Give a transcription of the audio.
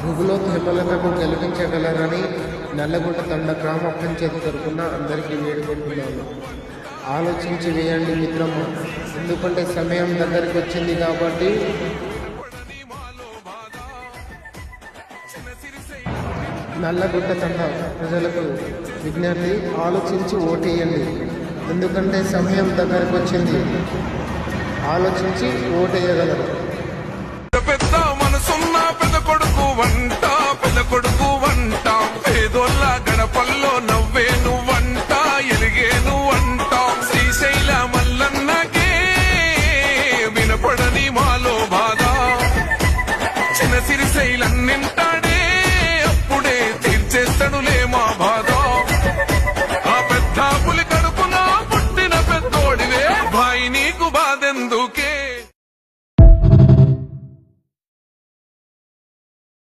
భూగులోత్ హేమలతకు గెలిపించగలరని నల్లగుంట తండ గ్రామ పంచాయతీ తరఫున అందరికీ వేడుకుంటున్నాను. ఆలోచించి వేయండి మిత్రమా, ఎందుకంటే సమయం దగ్గరికి వచ్చింది కాబట్టి. నల్లగుంట తండ ప్రజలకు విజ్ఞప్తి, ఆలోచించి ఓటేయండి, ఎందుకంటే సమయం దగ్గరకు వచ్చింది. ఆలోచించి ఓటేయగలరు. పెద్ద మనసున్న పెద్ద కొడుకు వంట, పెద్ద కొడుకు వంట, పేదోళ్ళ గడపల్లో నవ్వే నువ్వంట, ఎలిగే నువ్వంట. శ్రీశైల మల్లన్నకే వినపడని మాలో బాధ, చిన్న సిరిశైలన్నింటాడే అప్పుడే తీర్చేస్తాడులే మా